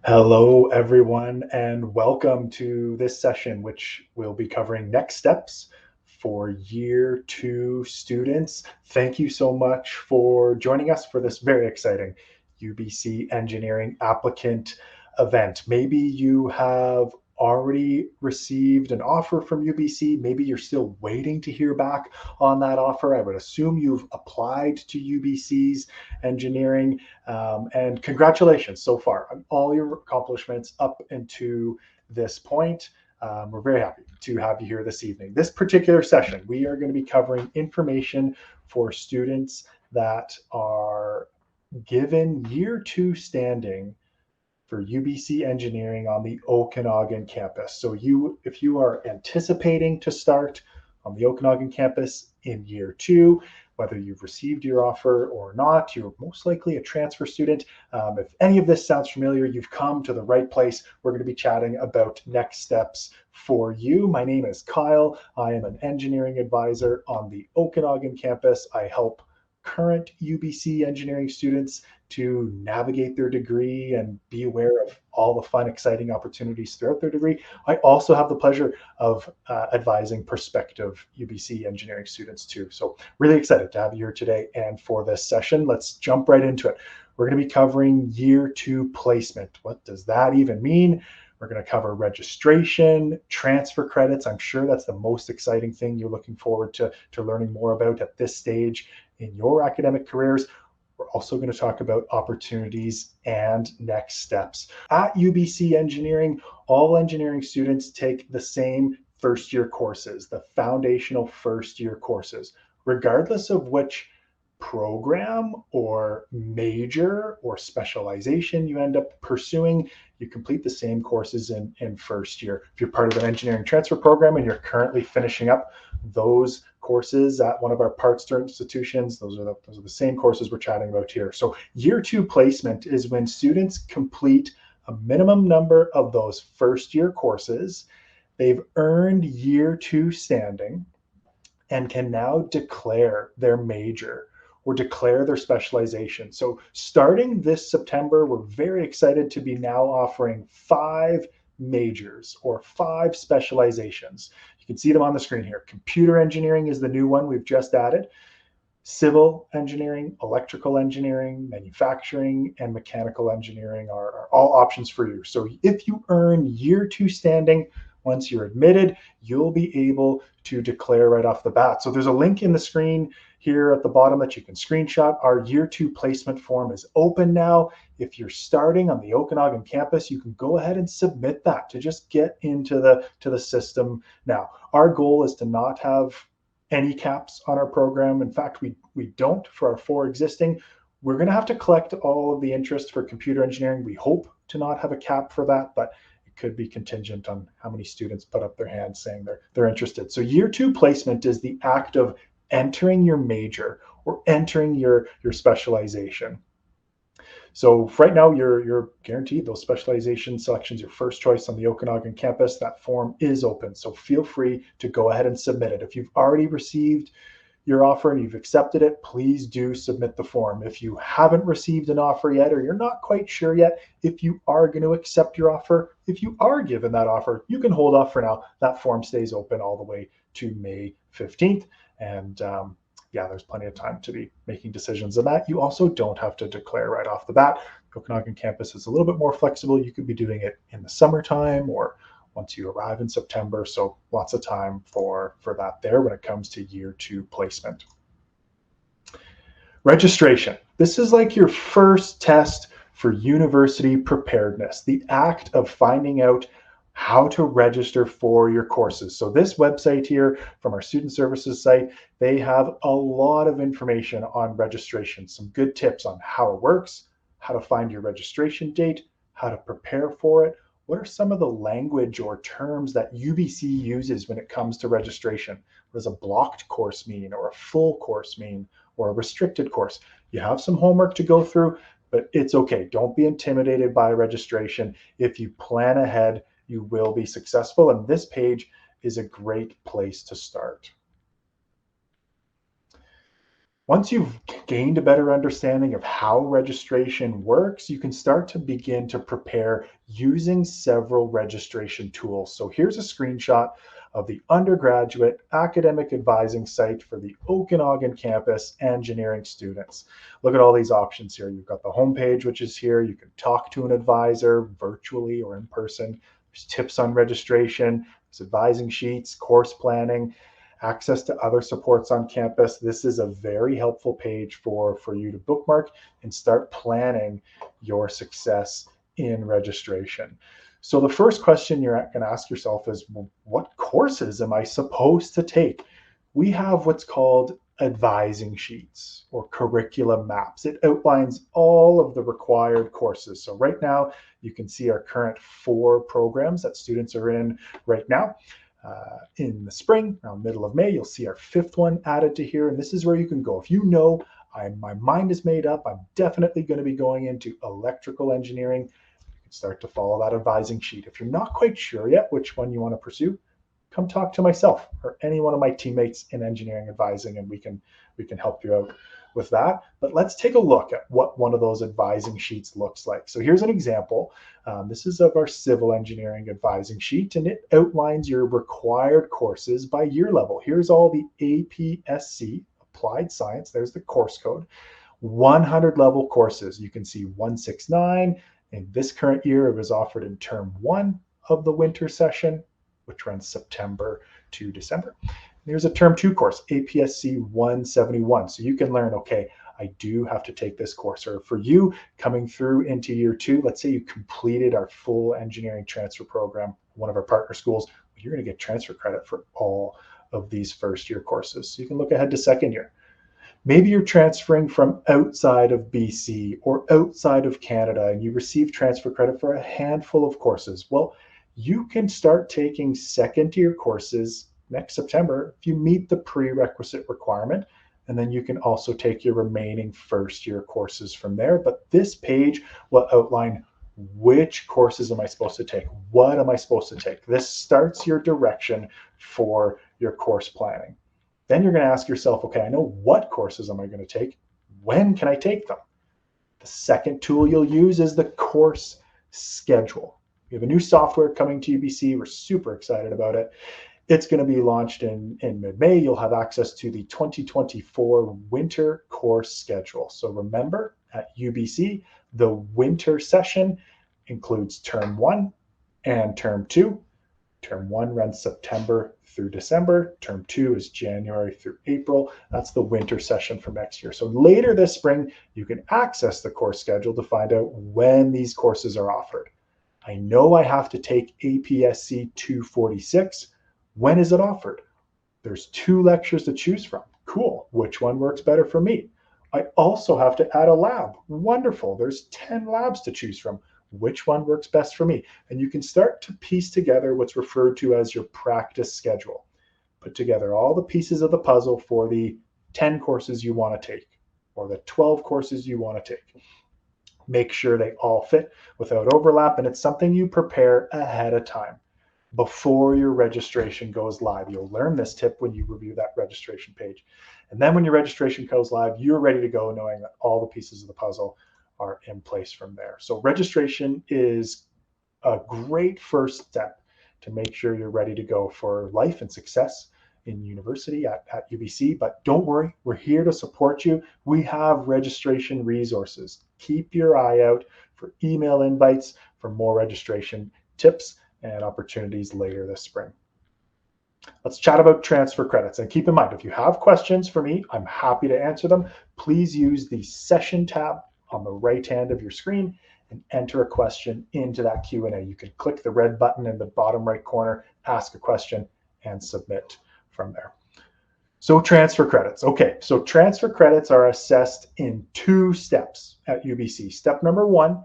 Hello, everyone, and welcome to this session, which will be covering next steps for year two students. Thank you so much for joining us for this very exciting UBC Engineering applicant event. Maybe you have already received an offer from UBC. Maybe you're still waiting to hear back on that offer. I would assume you've applied to UBC's engineering and congratulations so far on all your accomplishments up into this point. We're very happy to have you here this evening. This particular session, we are going to be covering information for students that are given year two standing for UBC Engineering on the Okanagan campus. So if you are anticipating to start on the Okanagan campus in year two, whether you've received your offer or not, you're most likely a transfer student. If any of this sounds familiar, you've come to the right place. We're going to be chatting about next steps for you. My name is Kyle. I am an engineering advisor on the Okanagan campus. I help current UBC engineering students to navigate their degree and be aware of all the fun, exciting opportunities throughout their degree. I also have the pleasure of advising prospective UBC engineering students too. So really excited to have you here today. And for this session, let's jump right into it. We're going to be covering year two placement. What does that even mean? We're going to cover registration, transfer credits. I'm sure that's the most exciting thing you're looking forward to learning more about at this stage in your academic careers. We're also going to talk about opportunities and next steps. At UBC Engineering, all engineering students take the same first year courses, the foundational first year courses, regardless of which program or major or specialization you end up pursuing. You complete the same courses in first year. If you're part of an engineering transfer program and you're currently finishing up those courses at one of our partner institutions, those are the same courses we're chatting about here. So year two placement is when students complete a minimum number of those first year courses. They've earned year two standing and can now declare their major or declare their specialization. So starting this September, we're very excited to be now offering 5 majors or 5 specializations. You can see them on the screen here. Computer engineering is the new one we've just added. Civil engineering, electrical engineering, manufacturing, and mechanical engineering are all options for you. So if you earn year two standing, once you're admitted, you'll be able to declare right off the bat. So there's a link in the screen here at the bottom that you can screenshot. Our year two placement form is open now. If you're starting on the Okanagan campus, you can go ahead and submit that to just get into the system now. Our goal is to not have any caps on our program. In fact, we don't for our 4 existing. We're going to have to collect all of the interest for computer engineering. We hope to not have a cap for that, but it could be contingent on how many students put up their hands saying they're interested. So year two placement is the act of entering your major or entering your specialization. So right now you're guaranteed those specialization selections, your first choice on the Okanagan campus. That form is open, so feel free to go ahead and submit it. If you've already received your offer and you've accepted it, please do submit the form. If you haven't received an offer yet, or you're not quite sure yet if you are going to accept your offer, if you are given that offer, you can hold off for now. That form stays open all the way to May 15th. And yeah, there's plenty of time to be making decisions on that. You also don't have to declare right off the bat. Okanagan campus is a little bit more flexible. You could be doing it in the summertime or once you arrive in September. So lots of time for that there when it comes to year two placement. Registration. This is like your first test for university preparedness, the act of finding out how to register for your courses. So this website here from our student services site, they have a lot of information on registration, some good tips on how it works, how to find your registration date, how to prepare for it. What are some of the language or terms that UBC uses when it comes to registration? What does a blocked course mean, or a full course mean, or a restricted course? You have some homework to go through, but it's okay. Don't be intimidated by registration. If you plan ahead, you will be successful. And this page is a great place to start. Once you've gained a better understanding of how registration works, you can start to begin to prepare using several registration tools. So here's a screenshot of the undergraduate academic advising site for the Okanagan campus engineering students. Look at all these options here. You've got the homepage, which is here. You can talk to an advisor virtually or in person. There's tips on registration, there's advising sheets, course planning, access to other supports on campus. This is a very helpful page for you to bookmark and start planning your success in registration. So the first question you're going to ask yourself is, well, what courses am I supposed to take? We have what's called advising sheets or curriculum maps. It outlines all of the required courses. So right now, you can see our current 4 programs that students are in right now. In the spring, around middle of May, you'll see our 5th one added to here. And this is where you can go. If you know, my mind is made up, I'm definitely going to be going into electrical engineering, you can start to follow that advising sheet. If you're not quite sure yet which one you want to pursue, come talk to myself or any one of my teammates in engineering advising, and we can help you out with that. But let's take a look at what one of those advising sheets looks like. So here's an example. This is of our civil engineering advising sheet, and it outlines your required courses by year level. Here's all the APSC, Applied Science, there's the course code, 100 level courses. You can see 169. In this current year, it was offered in term 1 of the winter session, which runs September to December. Here's a term 2 course, APSC 171. So you can learn, okay, I do have to take this course. Or for you coming through into year 2, let's say you completed our full engineering transfer program, one of our partner schools, you're going to get transfer credit for all of these first year courses. So you can look ahead to second year. Maybe you're transferring from outside of BC or outside of Canada and you receive transfer credit for a handful of courses. Well, you can start taking second year courses next September if you meet the prerequisite requirement, and then you can also take your remaining first year courses from there. But this page will outline which courses am I supposed to take? What am I supposed to take? This starts your direction for your course planning. Then you're going to ask yourself, okay, I know what courses am I going to take? When can I take them? The second tool you'll use is the course schedule. We have a new software coming to UBC. We're super excited about it. It's going to be launched in mid-May. You'll have access to the 2024 winter course schedule. So remember, at UBC, the winter session includes term 1 and term 2. Term 1 runs September through December. Term 2 is January through April. That's the winter session for next year. So later this spring, you can access the course schedule to find out when these courses are offered. I know I have to take APSC 246. When is it offered? There's 2 lectures to choose from. Cool. Which one works better for me? I also have to add a lab. Wonderful. There's 10 labs to choose from. Which one works best for me? And you can start to piece together what's referred to as your practice schedule. Put together all the pieces of the puzzle for the 10 courses you want to take or the 12 courses you want to take. Make sure they all fit without overlap, and it's something you prepare ahead of time before your registration goes live. You'll learn this tip when you review that registration page. And then when your registration goes live, you're ready to go knowing that all the pieces of the puzzle are in place from there. So registration is a great first step to make sure you're ready to go for life and success in university at UBC. But don't worry, we're here to support you. We have registration resources. Keep your eye out for email invites for more registration tips and opportunities later this spring. Let's chat about transfer credits. And keep in mind, if you have questions for me, I'm happy to answer them. Please use the session tab on the right hand of your screen and enter a question into that Q&A. You can click the red button in the bottom right corner, ask a question, and submit from there. So transfer credits. Okay, so transfer credits are assessed in 2 steps at UBC. Step number 1,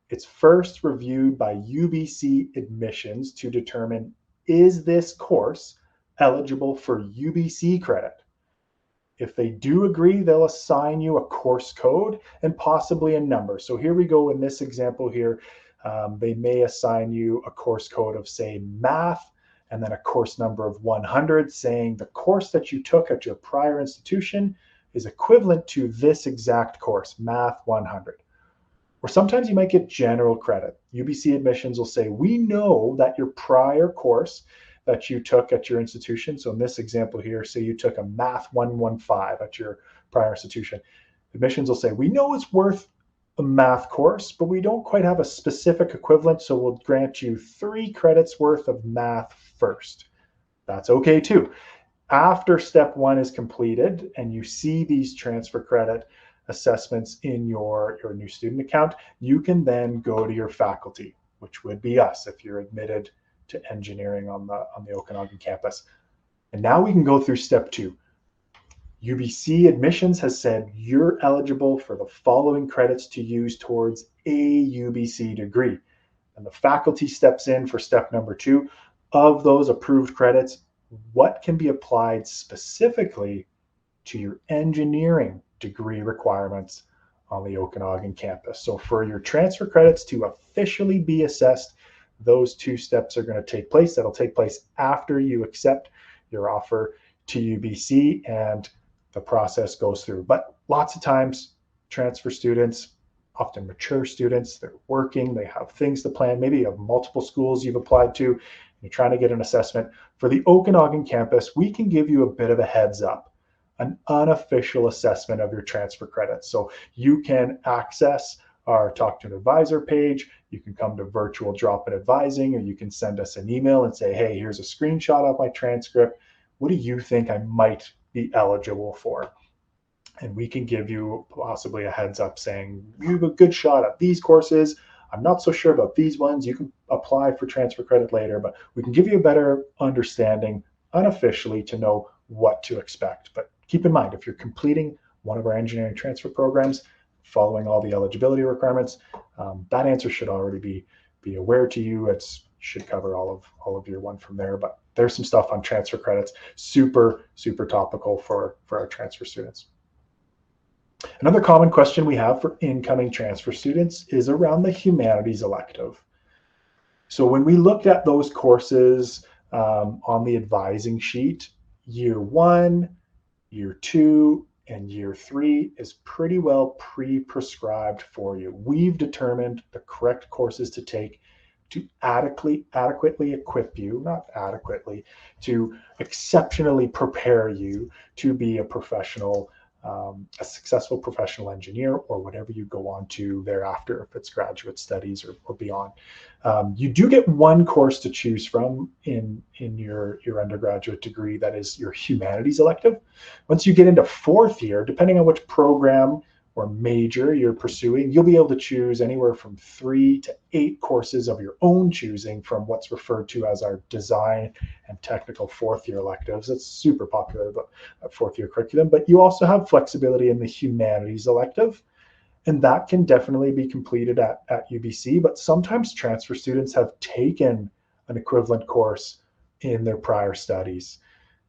it's first reviewed by UBC admissions to determine, is this course eligible for UBC credit? If they do agree, they'll assign you a course code and possibly a number. So here we go in this example here. They may assign you a course code of, say, math, and then a course number of 100, saying the course that you took at your prior institution is equivalent to this exact course, Math 100. Or sometimes you might get general credit. UBC admissions will say, we know that your prior course that you took at your institution, so in this example here, say you took a Math 115 at your prior institution, admissions will say, we know it's worth a math course, but we don't quite have a specific equivalent, so we'll grant you 3 credits worth of math first. That's okay too. After step 1 is completed and you see these transfer credit assessments in your new student account, you can then go to your faculty, which would be us if you're admitted to engineering on the Okanagan campus. And now we can go through step 2. UBC admissions has said you're eligible for the following credits to use towards a UBC degree. And the faculty steps in for step number 2. Of those approved credits, what can be applied specifically to your engineering degree requirements on the Okanagan campus? So for your transfer credits to officially be assessed, those 2 steps are going to take place. That'll take place after you accept your offer to UBC and the process goes through. But lots of times, transfer students, often mature students, they're working, they have things to plan. Maybe you have multiple schools you've applied to, and you're trying to get an assessment. For the Okanagan campus, we can give you a bit of a heads up, an unofficial assessment of your transfer credits. So you can access our Talk to an Advisor page. You can come to virtual drop-in advising, or you can send us an email and say, hey, here's a screenshot of my transcript. What do you think I might be eligible for? And we can give you possibly a heads up saying, you have a good shot at these courses. I'm not so sure about these ones. You can apply for transfer credit later, but we can give you a better understanding unofficially to know what to expect. But keep in mind, if you're completing one of our engineering transfer programs, following all the eligibility requirements, that answer should already be aware to you. It should cover all of your one from there. But there's some stuff on transfer credits, super topical for our transfer students. Another common question we have for incoming transfer students is around the humanities elective. So when we looked at those courses on the advising sheet, year 1, year 2, and year 3 is pretty well pre-prescribed for you. We've determined the correct courses to take to adequately equip you, not adequately, to exceptionally prepare you to be a professional, a successful professional engineer, or whatever you go on to thereafter, if it's graduate studies or beyond. You do get one course to choose from in your undergraduate degree, that is your humanities elective. Once you get into 4th year, depending on which program or major you're pursuing, you'll be able to choose anywhere from 3 to 8 courses of your own choosing from what's referred to as our design and technical 4th year electives. It's super popular, but 4th year curriculum. But you also have flexibility in the humanities elective, and that can definitely be completed at UBC. But sometimes transfer students have taken an equivalent course in their prior studies.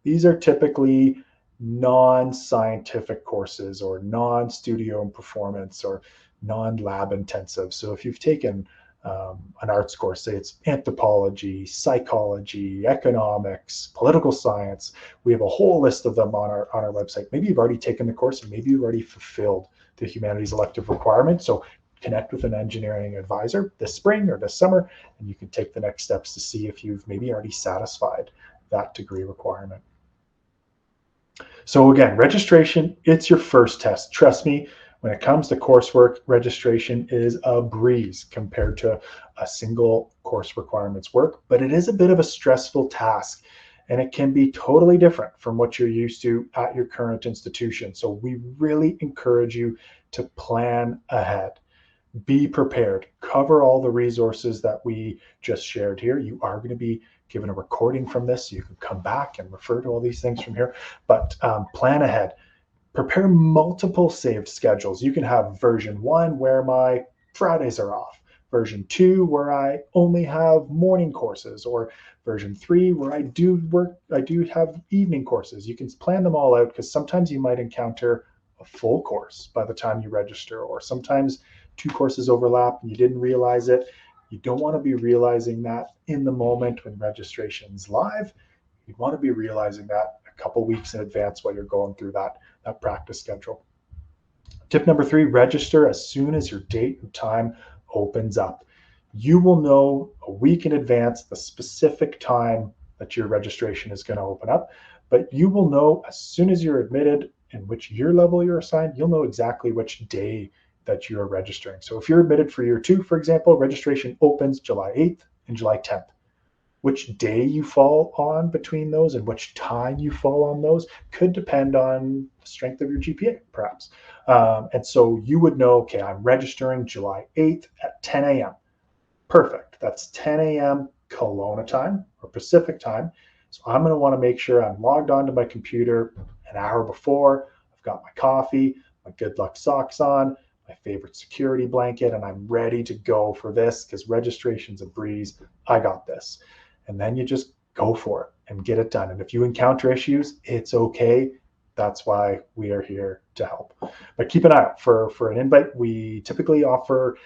These are typically non-scientific courses or non-studio and performance or non-lab intensive. So if you've taken an arts course, say it's anthropology, psychology, economics, political science, we have a whole list of them on our website. Maybe you've already taken the course and maybe you've already fulfilled the humanities elective requirement. So connect with an engineering advisor this spring or this summer, and you can take the next steps to see if you've maybe already satisfied that degree requirement. So again, registration, it's your first test. Trust me, when it comes to coursework, registration is a breeze compared to a single course requirements work, but it is a bit of a stressful task, and it can be totally different from what you're used to at your current institution. So we really encourage you to plan ahead. Be prepared. Cover all the resources that we just shared here. You are going to be given a recording from this, so you can come back and refer to all these things from here. But plan ahead. Prepare multiple saved schedules. You can have version 1 where my Fridays are off, version 2 where I only have morning courses, or version 3 where I do have evening courses. You can plan them all out, because sometimes you might encounter a full course by the time you register, or sometimes 2 courses overlap and you didn't realize it. You don't want to be realizing that in the moment when registration's live. You want to be realizing that a couple weeks in advance while you're going through that practice schedule. Tip number 3, register as soon as your date and time opens up. You will know a week in advance the specific time that your registration is going to open up, but you will know as soon as you're admitted and which year level you're assigned, you'll know exactly which day that you are registering. So if you're admitted for year 2, for example, registration opens July 8th and July 10th. Which day you fall on between those and which time you fall on those could depend on the strength of your GPA, perhaps. And so you would know, okay, I'm registering July 8th at 10 a.m. Perfect. That's 10 a.m. Kelowna time or Pacific time. So I'm going to want to make sure I'm logged onto my computer an hour before. I've got my coffee, my good luck socks on, my favorite security blanket, and I'm ready to go for this because registration's a breeze. I got this. And then you just go for it and get it done. And if you encounter issues, it's okay. That's why we are here to help. But keep an eye out for an invite. We typically offer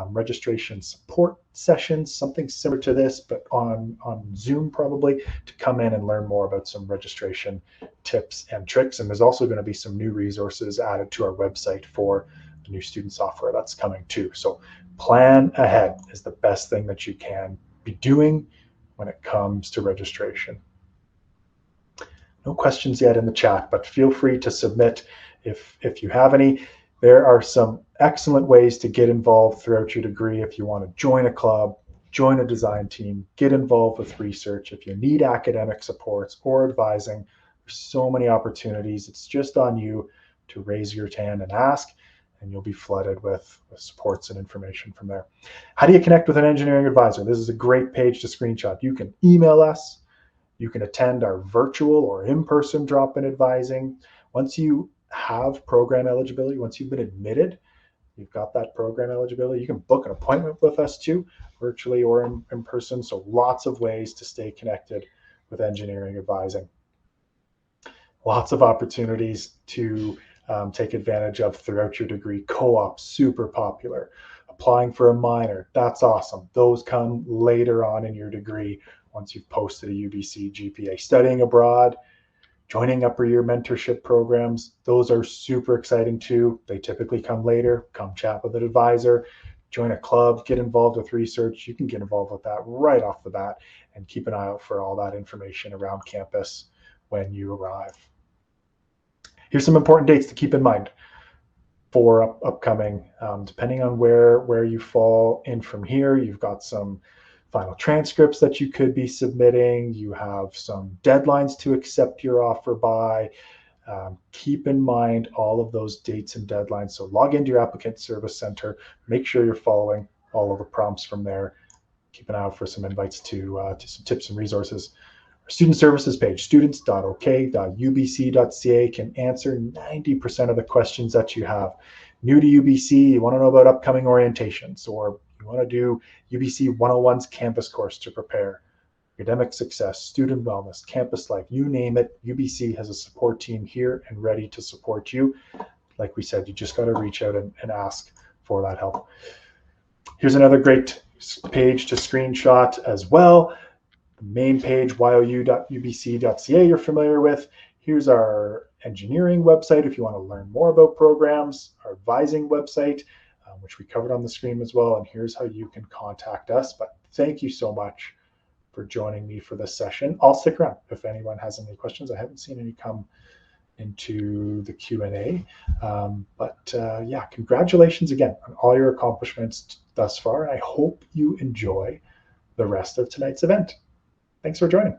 registration support sessions, something similar to this, but on Zoom probably, to come in and learn more about some registration tips and tricks. And there's also going to be some new resources added to our website for the new student software that's coming too. So plan ahead is the best thing that you can be doing when it comes to registration. No questions yet in the chat, but feel free to submit if you have any. There are some excellent ways to get involved throughout your degree. If you want to join a club, join a design team, get involved with research, if you need academic supports or advising, there's so many opportunities. It's just on you to raise your hand and ask, and you'll be flooded with supports and information from there. How do you connect with an engineering advisor? This is a great page to screenshot. You can email us. You can attend our virtual or in-person drop-in advising. Once you have program eligibility, once you've been admitted, you've got that program eligibility, you can book an appointment with us too, virtually or in person. So lots of ways to stay connected with engineering advising. Lots of opportunities to take advantage of throughout your degree. Co-op, super popular. Applying for a minor, that's awesome. Those come later on in your degree once you've posted a UBC GPA. Studying abroad, joining upper year mentorship programs, those are super exciting too. They typically come later. Come chat with an advisor, join a club, get involved with research. You can get involved with that right off the bat and keep an eye out for all that information around campus when you arrive. Here's some important dates to keep in mind for upcoming. Depending on where you fall in from here, you've got some final transcripts that you could be submitting. You have some deadlines to accept your offer by. Keep in mind all of those dates and deadlines. So log into your Applicant Service Center. Make sure you're following all of the prompts from there. Keep an eye out for some invites to some tips and resources. Our student services page, students.ok.ubc.ca, can answer 90% of the questions that you have. New to UBC, you want to know about upcoming orientations, or you want to do UBC 101's Canvas course to prepare. Academic success, student wellness, campus life, you name it, UBC has a support team here and ready to support you. Like we said, you just got to reach out and ask for that help. Here's another great page to screenshot as well. The main page, you.ubc.ca, you're familiar with. Here's our engineering website if you want to learn more about programs, our advising website, which we covered on the screen as well. And here's how you can contact us. But thank you so much for joining me for this session. I'll stick around if anyone has any questions. I haven't seen any come into the Q&A. Yeah, congratulations again on all your accomplishments thus far. I hope you enjoy the rest of tonight's event. Thanks for joining.